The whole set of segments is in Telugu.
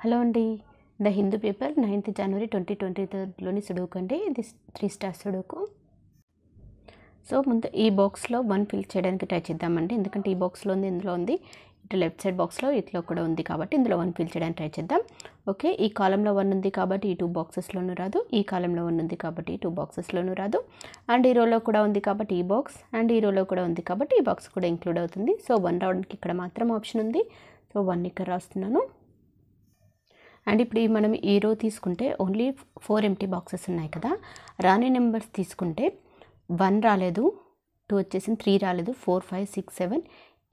హలో అండి. The Hindu paper 9th January 2023లోని సుడోకు అండి. ఇది 3 స్టార్ సుడోకు. సో ముందు ఈ బాక్స్లో 1 ఫిల్ చేయడానికి ట్రై చేద్దామండి. ఎందుకంటే ఈ బాక్స్లో ఉంది, ఇందులో ఉంది, ఇటు లెఫ్ట్ సైడ్ బాక్స్లో ఇట్లో కూడా ఉంది కాబట్టి ఇందులో 1 ఫిల్ చేయడానికి ట్రై చేద్దాం. ఓకే, ఈ కాలంలో 1 ఉంది కాబట్టి ఈ 2 బాక్సెస్లోనూ రాదు. ఈ కాలంలో 1 ఉంది కాబట్టి ఈ 2 బాక్సెస్లోనూ రాదు. అండ్ ఈ రోలో కూడా ఉంది కాబట్టి ఈ బాక్స్, అండ్ ఈ రోలో కూడా ఉంది కాబట్టి ఈ బాక్స్ కూడా ఇంక్లూడ్ అవుతుంది. సో 1 రావడానికి ఇక్కడ మాత్రం ఆప్షన్ ఉంది. సో 1 ఇక్కడ రాస్తున్నాను. అండ్ ఇప్పుడు మనం ఈ రో తీసుకుంటే ఓన్లీ 4 ఎంటీ బాక్సెస్ ఉన్నాయి కదా. రాని నెంబర్స్ తీసుకుంటే 1 రాలేదు, 2 వచ్చేసింది, 3 రాలేదు, 4 5 6 7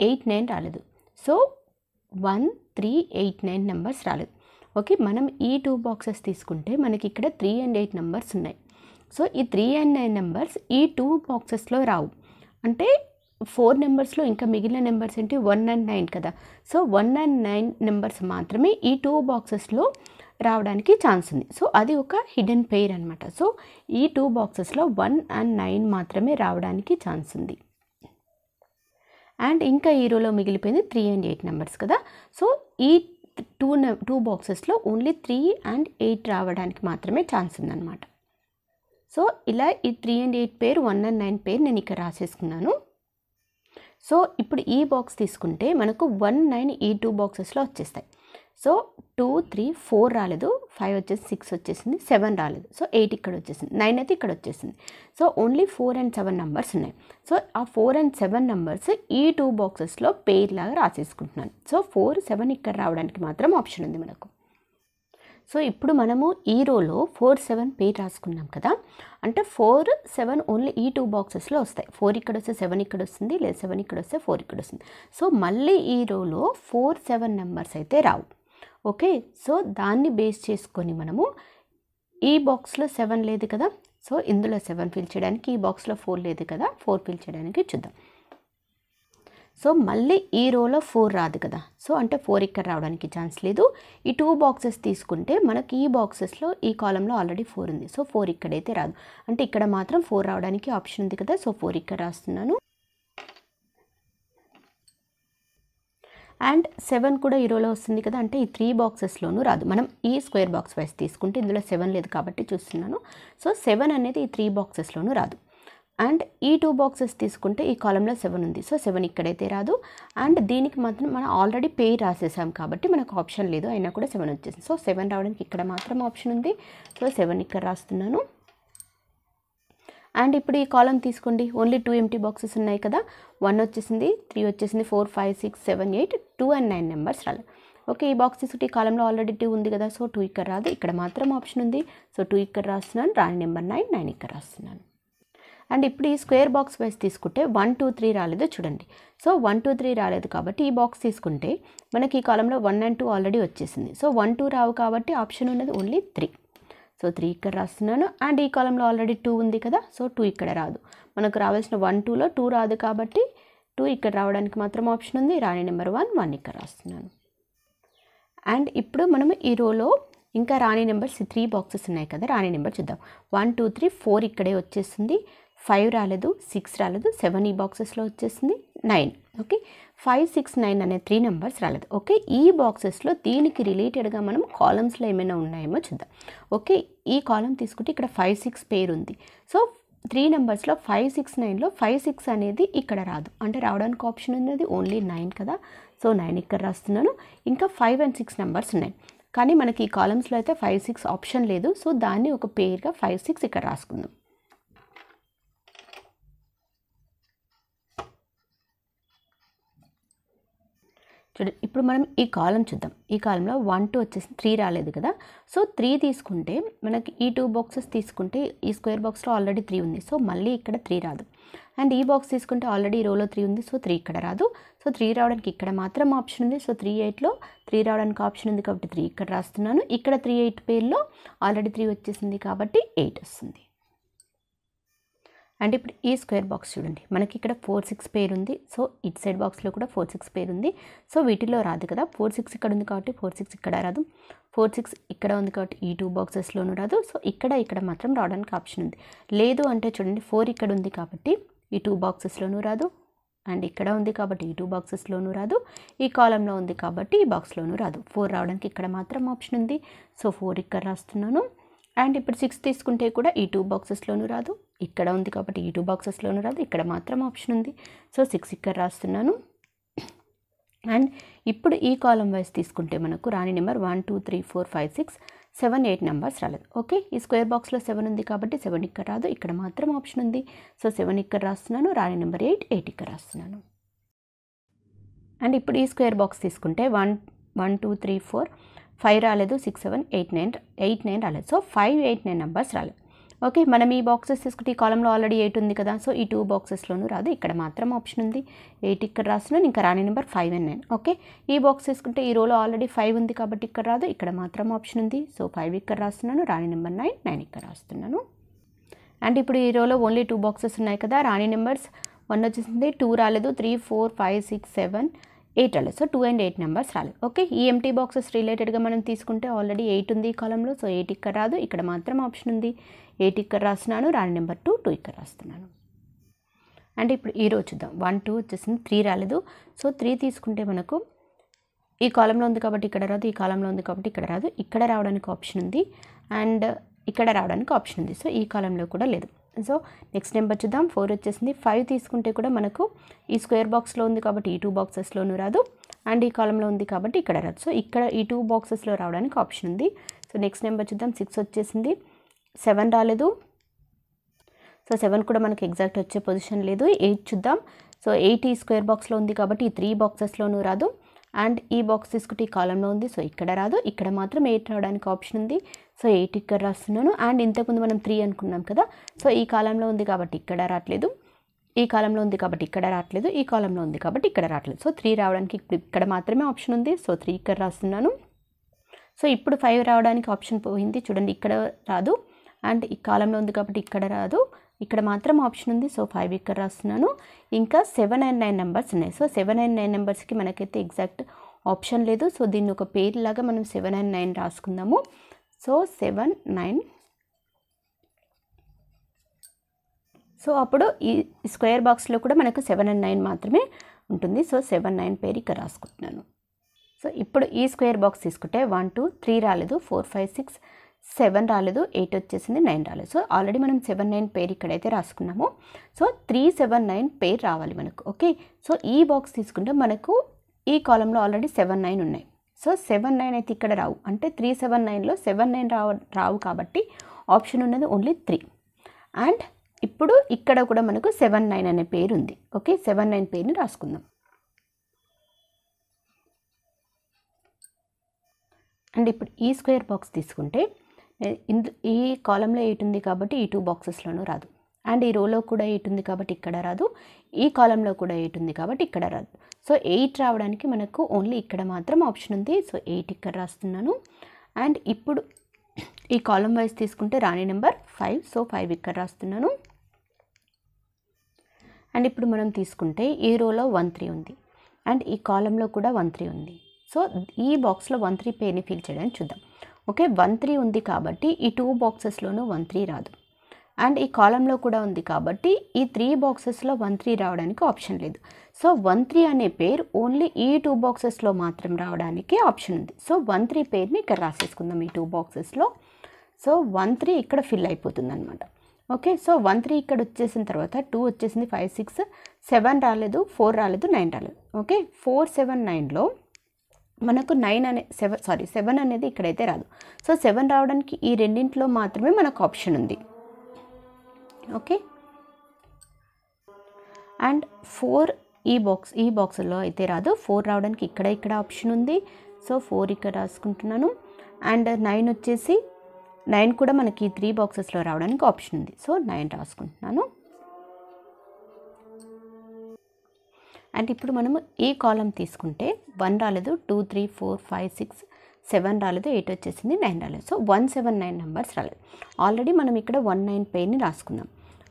8 9 రాలేదు. సో 1 3 8 9 నెంబర్స్ రాలేదు. ఓకే, మనం ఈ 2 బాక్సెస్ తీసుకుంటే మనకి ఇక్కడ 3 and 8 నెంబర్స్ ఉన్నాయి. సో ఈ 3 and 9 నెంబర్స్ ఈ 2 బాక్సెస్లో రావు. అంటే 4 నెంబర్స్లో ఇంకా మిగిలిన నెంబర్స్ ఏంటి 1 and 9 కదా. సో 1 and 9 నెంబర్స్ మాత్రమే ఈ 2 బాక్సెస్లో రావడానికి ఛాన్స్ ఉంది. సో అది ఒక హిడెన్ పెయిర్ అనమాట. సో ఈ 2 బాక్సెస్లో 1 and 9 మాత్రమే రావడానికి ఛాన్స్ ఉంది. అండ్ ఇంకా ఈ రోలో మిగిలిపోయింది 3 and 8 నెంబర్స్ కదా. సో ఈ 2 బాక్సెస్లో ఓన్లీ 3 and 8 రావడానికి మాత్రమే ఛాన్స్ ఉందన్నమాట. సో ఇలా ఈ 3 and 8 పేరు 1 and 9 పేరు నేను ఇక్కడ రాసేసుకున్నాను. సో ఇప్పుడు ఈ బాక్స్ తీసుకుంటే మనకు 1 9 ఈ 2 బాక్సెస్లో వచ్చేస్తాయి. సో 2 3 4 రాలేదు, 5 వచ్చేసి 6 వచ్చేసింది, 7 రాలేదు, సో 8 ఇక్కడ వచ్చేసింది, 9 అయితే ఇక్కడ వచ్చేసింది. సో ఓన్లీ 4 and 7 నెంబర్స్ ఉన్నాయి. సో ఆ 4 and 7 నెంబర్స్ ఈ 2 బాక్సెస్లో పేర్ లాగా రాసేసుకుంటున్నాను. సో 4 7 ఇక్కడ రావడానికి మాత్రం ఆప్షన్ ఉంది మనకు. సో ఇప్పుడు మనము ఈ రోలో 4 7 పేర్ రాసుకున్నాం కదా. అంటే 4 7 ఓన్లీ ఈ 2 బాక్సెస్లో వస్తాయి. 4 ఇక్కడ వస్తే 7 ఇక్కడ వస్తుంది, లేదా 7 ఇక్కడ వస్తే 4 ఇక్కడ వస్తుంది. సో మళ్ళీ ఈ రోలో 4 7 నెంబర్స్ అయితే రావు. ఓకే, సో దాన్ని బేస్ చేసుకొని మనము ఈ బాక్స్లో 7 లేదు కదా, సో ఇందులో 7 ఫిల్ చేయడానికి, ఈ బాక్స్లో 4 లేదు కదా, 4 ఫిల్ చేయడానికి చూద్దాం. సో మళ్ళీ ఈ రోలో 4 రాదు కదా. సో అంటే 4 ఇక్కడ రావడానికి ఛాన్స్ లేదు. ఈ 2 బాక్సెస్ తీసుకుంటే మనకి ఈ బాక్సెస్లో ఈ కాలంలో ఆల్రెడీ 4 ఉంది. సో 4 ఇక్కడైతే రాదు. అంటే ఇక్కడ మాత్రం 4 రావడానికి ఆప్షన్ ఉంది కదా. సో 4 ఇక్కడ రాస్తున్నాను. అండ్ 7 కూడా ఈ రోలో వస్తుంది కదా. అంటే ఈ 3 బాక్సెస్లోనూ రాదు. మనం ఈ స్క్వేర్ బాక్స్ వైస్ తీసుకుంటే ఇందులో 7 లేదు కాబట్టి చూస్తున్నాను. సో 7 అనేది ఈ 3 బాక్సెస్లోనూ రాదు. అండ్ ఈ 2 బాక్సెస్ తీసుకుంటే ఈ కాలంలో 7 ఉంది. సో 7 ఇక్కడైతే రాదు. అండ్ దీనికి మాత్రం మనం ఆల్రెడీ పేర్ రాసేసాం కాబట్టి మనకు ఆప్షన్ లేదు, అయినా కూడా 7 వచ్చేసింది. సో 7 రావడానికి ఇక్కడ మాత్రం ఆప్షన్ ఉంది. సో 7 ఇక్కడ రాస్తున్నాను. అండ్ ఇప్పుడు ఈ కాలం తీసుకోండి, ఓన్లీ 2 ఎంటీ బాక్సెస్ ఉన్నాయి కదా. 1 వచ్చేసింది, 3 వచ్చేసింది, 4 5 6 7 8 2 and 9 నెంబర్స్ రాలేదు. ఓకే, ఈ బాక్స్ తీసుకుంటే ఈ కాలంలో ఆల్రెడీ 2 ఉంది కదా. సో 2 ఇక్కడ రాదు, ఇక్కడ మాత్రం ఆప్షన్ ఉంది. సో 2 ఇక్కడ రాస్తున్నాను, రాని నెంబర్ 9 9 ఇక్కడ రాస్తున్నాను. అండ్ ఇప్పుడు ఈ స్క్వేర్ బాక్స్ వైస్ తీసుకుంటే 1 2 3 రాలేదు చూడండి. సో 1 2 3 రాలేదు కాబట్టి ఈ బాక్స్ తీసుకుంటే మనకి ఈ కాలంలో 1 and 2 ఆల్రెడీ వచ్చేసింది. సో 1 2 రావు కాబట్టి ఆప్షన్ ఉన్నది ఓన్లీ 3. సో 3 ఇక్కడ రాస్తున్నాను. అండ్ ఈ కాలంలో ఆల్రెడీ 2 ఉంది కదా. సో 2 ఇక్కడ రాదు. మనకు రావాల్సిన 1 2లో 2 రాదు కాబట్టి 2 ఇక్కడ రావడానికి మాత్రం ఆప్షన్ ఉంది. రాని నెంబర్ 1 ఇక్కడ రాస్తున్నాను. అండ్ ఇప్పుడు మనం ఈ రోలో ఇంకా రాని నెంబర్స్ 3 బాక్సెస్ ఉన్నాయి కదా. రాని నెంబర్ చూద్దాం. 1 2 3 4 ఇక్కడే వచ్చేస్తుంది, 5 రాలేదు, 6 రాలేదు, 7 ఈ బాక్సెస్లో వచ్చేసింది, 9. ఓకే, 5 6 9 అనే 3 నెంబర్స్ రాలేదు. ఓకే, ఈ బాక్సెస్లో దీనికి రిలేటెడ్గా మనం కాలమ్స్లో ఏమైనా ఉన్నాయేమో చూద్దాం. ఓకే, ఈ కాలం తీసుకుంటే ఇక్కడ 5 6 పేరు ఉంది. సో 3 నెంబర్స్లో 5 6 9లో 5 6 అనేది ఇక్కడ రాదు. అంటే రావడానికి ఆప్షన్ ఉన్నది ఓన్లీ 9 కదా. సో 9 ఇక్కడ రాస్తున్నాను. ఇంకా 5 and 6 నెంబర్స్ ఉన్నాయి కానీ మనకి ఈ కాలమ్స్లో అయితే 5 6 ఆప్షన్ లేదు. సో దాన్ని ఒక పేరుగా 5 6 ఇక్కడ రాసుకుందాం. చూడండి, ఇప్పుడు మనం ఈ కాలం చూద్దాం. ఈ కాలంలో 1 2 వచ్చేసి 3 రాలేదు కదా. సో 3 తీసుకుంటే మనకి ఈ 2 బాక్సెస్ తీసుకుంటే ఈ స్క్వేర్ బాక్స్లో ఆల్రెడీ 3 ఉంది. సో మళ్ళీ ఇక్కడ 3 రాదు. అండ్ ఈ బాక్స్ తీసుకుంటే ఆల్రెడీ ఈ రోలో 3 ఉంది. సో 3 ఇక్కడ రాదు. సో 3 రావడానికి ఇక్కడ మాత్రం ఆప్షన్ ఉంది. సో 3 8లో 3 రావడానికి ఆప్షన్ ఉంది కాబట్టి 3 ఇక్కడ రాస్తున్నాను. ఇక్కడ 3 8 పేర్లో ఆల్రెడీ 3 వచ్చేసింది కాబట్టి 8 వస్తుంది. అండ్ ఇప్పుడు ఈ స్క్వేర్ బాక్స్ చూడండి, మనకి ఇక్కడ 4 6 పేరు ఉంది. సో ఇట్ సైడ్ బాక్స్లో కూడా 4 6 పేరు ఉంది. సో వీటిలో రాదు కదా. 4 6 ఇక్కడ ఉంది కాబట్టి 4 6 ఇక్కడ రాదు. 4 6 ఇక్కడ ఉంది కాబట్టి ఈ 2 బాక్సెస్లోనూ రాదు. సో ఇక్కడ మాత్రం రావడానికి ఆప్షన్ ఉంది. లేదు అంటే చూడండి, 4 ఇక్కడ ఉంది కాబట్టి ఈ 2 బాక్సెస్లోనూ రాదు. అండ్ ఇక్కడ ఉంది కాబట్టి ఈ 2 బాక్సెస్లోనూ రాదు, ఈ కాలంలో ఉంది కాబట్టి ఈ బాక్స్లోనూ రాదు. 4 రావడానికి ఇక్కడ మాత్రం ఆప్షన్ ఉంది, సో 4 ఇక్కడ రాస్తున్నాను. అండ్ ఇప్పుడు 6 తీసుకుంటే కూడా ఈ 2 బాక్సెస్లోనూ రాదు, ఇక్కడ ఉంది కాబట్టి ఈ 2 బాక్సెస్లోనూ రాదు, ఇక్కడ మాత్రం ఆప్షన్ ఉంది, సో 6 ఇక్కడ రాస్తున్నాను. అండ్ ఇప్పుడు ఈ కాలం వైజ్ తీసుకుంటే మనకు రాని నెంబర్ 1 2 3 4 5 6 7 8 నెంబర్స్ రాలేదు. ఓకే, ఈ స్క్వేర్ బాక్స్లో 7 ఉంది కాబట్టి 7 ఇక్కడ రాదు, ఇక్కడ మాత్రం ఆప్షన్ ఉంది, సో 7 ఇక్కడ రాస్తున్నాను. రాని నెంబర్ 8 ఇక్కడ రాస్తున్నాను. అండ్ ఇప్పుడు ఈ స్క్వేర్ బాక్స్ తీసుకుంటే 1 2 3 4 5 రాలేదు, 6 7 8 9 రాలేదు, సో 5 8 9 నెంబర్స్ రాలేదు. ఓకే, మనం ఈ బాక్సెస్ తీసుకుంటే ఈ కాలంలో ఆల్రెడీ 8 ఉంది కదా, సో ఈ 2 బాక్సెస్లోనూ రాదు, ఇక్కడ మాత్రం ఆప్షన్ ఉంది, 8 ఇక్కడ రాస్తున్నాను. ఇంకా రాని నెంబర్ 5 and 9. ఓకే, ఈ బాక్స్ తీసుకుంటే ఈ రోలో ఆల్రెడీ 5 ఉంది కాబట్టి ఇక్కడ రాదు, ఇక్కడ మాత్రం ఆప్షన్ ఉంది, సో 5 ఇక్కడ రాస్తున్నాను. రాని నెంబర్ 9 ఇక్కడ రాస్తున్నాను. అండ్ ఇప్పుడు ఈ రోలో ఓన్లీ 2 బాక్సెస్ ఉన్నాయి కదా, రాని నెంబర్స్ 1 వచ్చేసింది, 2 రాలేదు, 3 4 5 6 7 8 రాలేదు, సో 2 and 8 నెంబర్స్ రాలేదు. ఓకే, ఈ ఎంటీ బాక్సెస్ రిలేటెడ్గా మనం తీసుకుంటే ఆల్రెడీ 8 ఉంది ఈ కాలంలో, సో 8 ఇక్కడ రాదు, ఇక్కడ మాత్రం ఆప్షన్ ఉంది, 8 ఇక్కడ రాస్తున్నాను. రాని నెంబర్ 2 ఇక్కడ రాస్తున్నాను. అండ్ ఇప్పుడు ఈ రోజు చూద్దాం. 1 2 వచ్చేసింది, 3 రాలేదు, సో 3 తీసుకుంటే మనకు ఈ కాలంలో ఉంది కాబట్టి ఇక్కడ రాదు, ఈ కాలంలో ఉంది కాబట్టి ఇక్కడ రాదు, ఇక్కడ రావడానికి ఆప్షన్ ఉంది, అండ్ ఇక్కడ రావడానికి ఆప్షన్ ఉంది, సో ఈ కాలంలో కూడా లేదు. సో నెక్స్ట్ నెంబర్ చూద్దాం. 4 వచ్చేసింది, 5 తీసుకుంటే కూడా మనకు ఈ స్క్వేర్ బాక్స్లో ఉంది కాబట్టి ఈ 2 బాక్సెస్లోనూ రాదు, అండ్ ఈ కాలంలో ఉంది కాబట్టి ఇక్కడ రాదు, సో ఇక్కడ ఈ 2 బాక్సెస్లో రావడానికి ఆప్షన్ ఉంది. సో నెక్స్ట్ నెంబర్ చూద్దాం. 6 వచ్చేసింది, 7 రాలేదు, సో 7 కూడా మనకి ఎగ్జాక్ట్ వచ్చే పొజిషన్ లేదు. 8 చూద్దాం. సో 8 ఈ స్క్వేర్ బాక్స్లో ఉంది కాబట్టి ఈ 3 బాక్సెస్లోనూ రాదు, అండ్ ఈ బాక్స్ తీసుకుంటే ఈ కాలంలో ఉంది, సో ఇక్కడ రాదు, ఇక్కడ మాత్రం 8 రావడానికి ఆప్షన్ ఉంది, సో 8 ఇక్కడ రాస్తున్నాను. అండ్ ఇంతకుముందు మనం 3 అనుకున్నాం కదా, సో ఈ కాలంలో ఉంది కాబట్టి ఇక్కడ రావట్లేదు, ఈ కాలంలో ఉంది కాబట్టి ఇక్కడ రావట్లేదు, ఈ కాలంలో ఉంది కాబట్టి ఇక్కడ రావట్లేదు, సో 3 రావడానికి ఇప్పుడు ఇక్కడ మాత్రమే ఆప్షన్ ఉంది, సో 3 ఇక్కడ రాస్తున్నాను. సో ఇప్పుడు 5 రావడానికి ఆప్షన్ పోయింది, చూడండి ఇక్కడ రాదు, అండ్ ఈ కాలంలో ఉంది కాబట్టి ఇక్కడ రాదు, ఇక్కడ మాత్రం ఆప్షన్ ఉంది, సో 5 ఇక్కడ రాస్తున్నాను. ఇంకా 7 and 9 నెంబర్స్ ఉన్నాయి, సో 7 and 9 నెంబర్స్కి మనకైతే ఎగ్జాక్ట్ ఆప్షన్ లేదు, సో దీన్ని ఒక పేరు లాగా మనం 7 and 9 రాసుకుందాము. సో 7 9, సో అప్పుడు ఈ స్క్వేర్ బాక్స్లో కూడా మనకు 7 and 9 మాత్రమే ఉంటుంది, సో 7 9 పేరు ఇక్కడ రాసుకుంటున్నాను. సో ఇప్పుడు ఈ స్క్వేర్ బాక్స్ తీసుకుంటే 1 2 3 రాలేదు, 4 5 6 7 రాలేదు, 8 వచ్చేసింది, 9 రాలేదు, సో ఆల్రెడీ మనం 7 9 పేరు ఇక్కడైతే రాసుకున్నాము, సో 3 7 9 పేరు రావాలి మనకు. ఓకే, సో ఈ బాక్స్ తీసుకుంటే మనకు ఈ కాలంలో ఆల్రెడీ 7 9 ఉన్నాయి, సో 7 9 అయితే ఇక్కడ రావు, అంటే 3 7 9లో 7 9 రావు కాబట్టి ఆప్షన్ ఉన్నది ఓన్లీ 3. అండ్ ఇప్పుడు ఇక్కడ కూడా మనకు 7 9 అనే పేరు ఉంది. ఓకే, 7 9 పేరుని రాసుకుందాం. అండ్ ఇప్పుడు ఈ స్క్వేర్ బాక్స్ తీసుకుంటే ఈ కాలంలో 8 ఉంది కాబట్టి ఈ 2 బాక్సెస్లోనూ రాదు, అండ్ ఈ రోలో కూడా 8 ఉంది కాబట్టి ఇక్కడ రాదు, ఈ కాలంలో కూడా 8 ఉంది కాబట్టి ఇక్కడ రాదు, సో 8 రావడానికి మనకు ఓన్లీ ఇక్కడ మాత్రం ఆప్షన్ ఉంది, సో 8 ఇక్కడ రాస్తున్నాను. అండ్ ఇప్పుడు ఈ కాలం వైజ్ తీసుకుంటే రాని నెంబర్ 5, సో 5 ఇక్కడ రాస్తున్నాను. అండ్ ఇప్పుడు మనం తీసుకుంటే ఈ రోలో 1 3 ఉంది, అండ్ ఈ కాలంలో కూడా 1 3 ఉంది, సో ఈ బాక్స్లో 1 3 పేరుని ఫిల్ చేయడానికి చూద్దాం. ఓకే, 1 3 ఉంది కాబట్టి ఈ 2 బాక్సెస్లోనూ 1 3 రాదు, అండ్ ఈ కాలంలో కూడా ఉంది కాబట్టి ఈ 3 బాక్సెస్లో 1 3 రావడానికి ఆప్షన్ లేదు, సో 1 3 అనే పేరు ఓన్లీ ఈ 2 బాక్సెస్లో మాత్రం రావడానికి ఆప్షన్ ఉంది, సో 1 3 పేరుని ఇక్కడ రాసేసుకుందాం ఈ 2 బాక్సెస్లో. సో 1 3 ఇక్కడ ఫిల్ అయిపోతుంది అనమాట. ఓకే, సో 1 3 ఇక్కడ వచ్చేసిన తర్వాత 2 వచ్చేసింది, 5 6 7 రాలేదు, 4 రాలేదు, 9 రాలేదు. ఓకే, 4 7 9లో మనకు 7 అనేది ఇక్కడైతే రాదు, సో 7 రావడానికి ఈ రెండింటిలో మాత్రమే మనకు ఆప్షన్ ఉంది. ఓకే, అండ్ 4 ఈ బాక్స్లో అయితే రాదు, 4 రావడానికి ఇక్కడ ఆప్షన్ ఉంది, సో 4 ఇక్కడ రాసుకుంటున్నాను. అండ్ 9 వచ్చేసి 9 కూడా మనకి 3 బాక్సెస్లో రావడానికి ఆప్షన్ ఉంది, సో 9 రాసుకుంటున్నాను. అండ్ ఇప్పుడు మనము ఈ కాలం తీసుకుంటే 1 రాలేదు, 2 3 4 5 6 7 రాలేదు, 8 వచ్చేసింది, 9 రాలేదు, సో 1 7 9 నెంబర్స్ రాలేదు. ఆల్రెడీ మనం ఇక్కడ 1 9 పేరుని రాసుకున్నాం.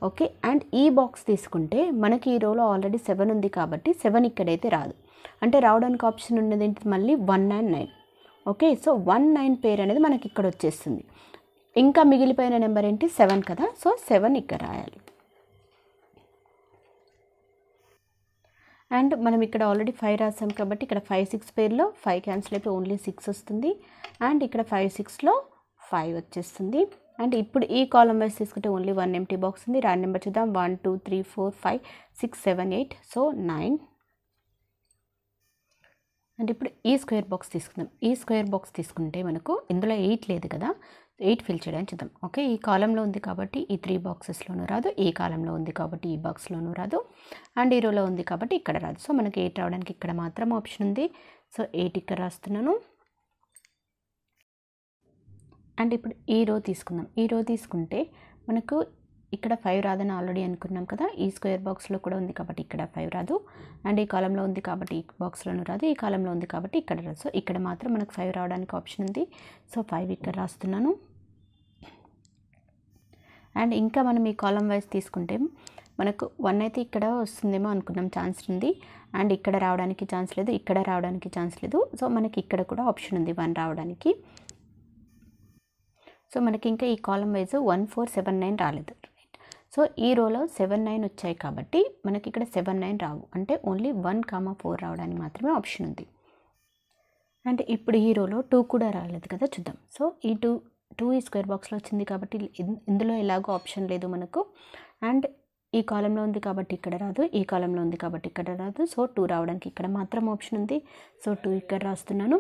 ఓకే, అండ్ ఈ బాక్స్ తీసుకుంటే మనకి ఈ రోలో ఆల్రెడీ 7 ఉంది కాబట్టి 7 ఇక్కడైతే రాదు, అంటే రావడానికి ఆప్షన్ ఉన్నది ఏంటి మళ్ళీ 1 and 9. ఓకే, సో 1 9 పేరు అనేది మనకి ఇక్కడ వచ్చేస్తుంది, ఇంకా మిగిలిపోయిన నెంబర్ ఏంటి 7 కదా, సో 7 ఇక్కడ రాయాలి. అండ్ మనం ఇక్కడ ఆల్రెడీ 5 రాసాం కాబట్టి ఇక్కడ 5 6 పేర్లో 5 క్యాన్సిల్ అయిపోయి ఓన్లీ 6 వస్తుంది. అండ్ ఇక్కడ 5 6లో 5 వచ్చేస్తుంది. అండ్ ఇప్పుడు ఈ కాలమ్ వైస్ తీసుకుంటే ఓన్లీ 1 ఎంటీ బాక్స్ ఉంది. రాండ్ నెంబర్ చూద్దాం. 1 2 3 4 5 6 7 8 సో 9. అండ్ ఇప్పుడు ఈ స్క్వేర్ బాక్స్ తీసుకుందాం. ఈ స్క్వేర్ బాక్స్ తీసుకుంటే మనకు ఇందులో 8 లేదు కదా, 8 ఫిల్ చేయడానికి చూద్దాం. ఓకే, ఈ కాలంలో ఉంది కాబట్టి ఈ 3 బాక్సెస్లోనూ రాదు, ఈ కాలంలో ఉంది కాబట్టి ఈ బాక్స్లోనూ రాదు, అండ్ ఈ రోలో ఉంది కాబట్టి ఇక్కడ రాదు. సో మనకి 8 రావడానికి ఇక్కడ మాత్రం ఆప్షన్ ఉంది. సో 8 ఇక్కడ రాస్తున్నాను. అండ్ ఇప్పుడు ఈ రో తీసుకుందాం. ఈ రో తీసుకుంటే మనకు ఇక్కడ 5 రాదని ఆల్రెడీ అనుకున్నాం కదా, ఈ స్క్వేర్ బాక్స్లో కూడా ఉంది కాబట్టి ఇక్కడ 5 రాదు, అండ్ ఈ కాలంలో ఉంది కాబట్టి ఈ బాక్స్లోనూ రాదు, ఈ కాలంలో ఉంది కాబట్టి ఇక్కడ రాదు. సో ఇక్కడ మాత్రం మనకు 5 రావడానికి ఆప్షన్ ఉంది. సో 5 ఇక్కడ రాస్తున్నాను. అండ్ ఇంకా మనం ఈ కాలం వైజ్ తీసుకుంటే మనకు 1 అయితే ఇక్కడ వస్తుందేమో అనుకున్నాం, ఛాన్స్ ఉంది. అండ్ ఇక్కడ రావడానికి ఛాన్స్ లేదు, ఇక్కడ రావడానికి ఛాన్స్ లేదు. సో మనకి ఇక్కడ కూడా ఆప్షన్ ఉంది 1 రావడానికి. సో మనకి ఇంకా ఈ కాలం వైజ్ 1 4 7 9 రాలేదు. సో ఈ రోలో 7 9 వచ్చాయి కాబట్టి మనకి ఇక్కడ 7 9 రావు, అంటే ఓన్లీ 1 4 రావడానికి మాత్రమే ఆప్షన్ ఉంది. అండ్ ఇప్పుడు ఈ రోలో 2 కూడా రాలేదు కదా, చూద్దాం. సో ఈ 2 ఈ స్క్వేర్ బాక్స్లో వచ్చింది కాబట్టి ఇందులో ఎలాగో ఆప్షన్ లేదు మనకు. అండ్ ఈ కాలంలో ఉంది కాబట్టి ఇక్కడ రాదు, ఈ కాలంలో ఉంది కాబట్టి ఇక్కడ రాదు. సో 2 రావడానికి ఇక్కడ మాత్రం ఆప్షన్ ఉంది. సో 2 ఇక్కడ రాస్తున్నాను.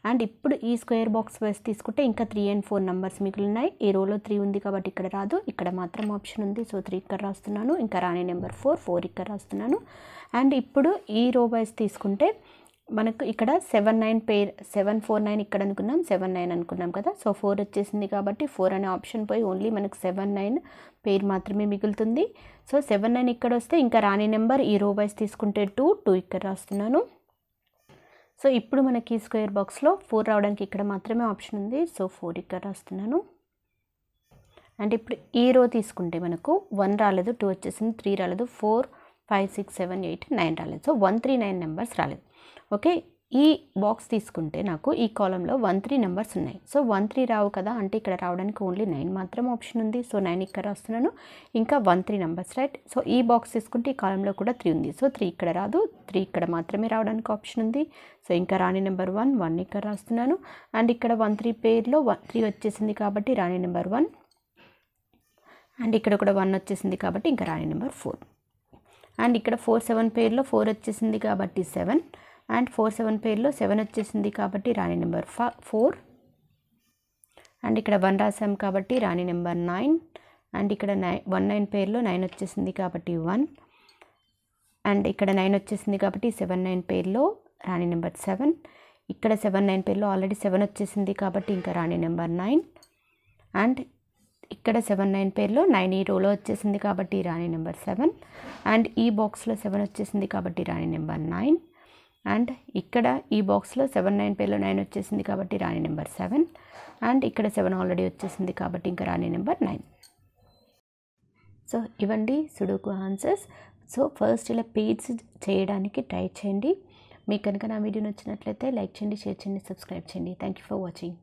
అండ్ ఇప్పుడు ఈ స్క్వేర్ బాక్స్ వైస్ తీసుకుంటే ఇంకా 3 and 4 నెంబర్స్ మిగిలినాయి. ఈ రోలో 3 ఉంది కాబట్టి ఇక్కడ రాదు, ఇక్కడ మాత్రం ఆప్షన్ ఉంది. సో 3 ఇక్కడ రాస్తున్నాను. ఇంకా రాని నెంబర్ 4 ఇక్కడ రాస్తున్నాను. అండ్ ఇప్పుడు ఈ రో వైస్ తీసుకుంటే మనకు ఇక్కడ 7 9 పేర్ 7 4 9 ఇక్కడ అనుకున్నాం, 7 9 అనుకున్నాం కదా. సో 4 వచ్చేసింది కాబట్టి 4 అనే ఆప్షన్ పోయి ఓన్లీ మనకు 7 9 పేర్ మాత్రమే మిగులుతుంది. సో 7 9 ఇక్కడ వస్తే ఇంకా రాని నెంబర్ ఈ రో వైస్ తీసుకుంటే 2 ఇక్కడ రాస్తున్నాను. సో ఇప్పుడు మనకి స్క్వేర్ బాక్స్లో 4 రావడానికి ఇక్కడ మాత్రమే ఆప్షన్ ఉంది. సో 4 ఇక్కడ రాస్తున్నాను. అండ్ ఇప్పుడు ఈ రో తీసుకుంటే మనకు 1 రాలేదు, 2 వచ్చేసింది, 3 రాలేదు, 4 5 6 7 8 9 రాలేదు. సో 1 3 9 నెంబర్స్ రాలేదు. ఓకే, ఈ బాక్స్ తీసుకుంటే నాకు ఈ కాలంలో 1 3 నెంబర్స్ ఉన్నాయి. సో 1 3 రావు కదా, అంటే ఇక్కడ రావడానికి ఓన్లీ 9 మాత్రం ఆప్షన్ ఉంది. సో 9 ఇక్కడ రాస్తున్నాను. ఇంకా 1 3 నెంబర్స్ రైట్. సో ఈ బాక్స్ తీసుకుంటే ఈ కాలంలో కూడా 3 ఉంది. సో 3 ఇక్కడ రాదు, 3 ఇక్కడ మాత్రమే రావడానికి ఆప్షన్ ఉంది. సో ఇంకా రాని నెంబర్ 1 ఇక్కడ రాస్తున్నాను. అండ్ ఇక్కడ 1 3 పేర్లో 3 వచ్చేసింది కాబట్టి రాని నెంబర్ 1. అండ్ ఇక్కడ కూడా 1 వచ్చేసింది కాబట్టి ఇంకా రాని నెంబర్ 4. అండ్ ఇక్కడ 4 7 పేర్లో 4 వచ్చేసింది కాబట్టి 7. అండ్ 4 7 పేర్లో 7 వచ్చేసింది కాబట్టి రాని నెంబర్ 4. అండ్ ఇక్కడ 1 రాసాం కాబట్టి రాని నెంబర్ 9. అండ్ ఇక్కడ 1 9 పేర్లో 9 వచ్చేసింది కాబట్టి 1. అండ్ ఇక్కడ 9 వచ్చేసింది కాబట్టి 7 9 పేర్లో రాని నెంబర్ 7. ఇక్కడ 7 9 పేర్లో ఆల్రెడీ 7 వచ్చేసింది కాబట్టి ఇంకా రాని నెంబర్ 9. అండ్ ఇక్కడ 7 9 పేర్లో 9 ఈ రోలో వచ్చేసింది కాబట్టి రాని నెంబర్ 7. అండ్ ఈ బాక్స్లో 7 వచ్చేసింది కాబట్టి రాని నెంబర్ 9. అండ్ ఇక్కడ ఈ బాక్స్లో 7 9 పేర్లో 9 వచ్చేసింది కాబట్టి రాని నెంబర్ 7. అండ్ ఇక్కడ 7 ఆల్రెడీ వచ్చేసింది కాబట్టి ఇంకా రాని నెంబర్ 9. సో ఇవ్వండి సుడోకు ఆన్సర్స్. సో ఫస్ట్ ఇలా పేజ్ చేయడానికి ట్రై చేయండి. మీకు కనుక నా వీడియో నచ్చినట్లయితే లైక్ చేయండి, షేర్ చేయండి, సబ్స్క్రైబ్ చేయండి. Thank you for watching.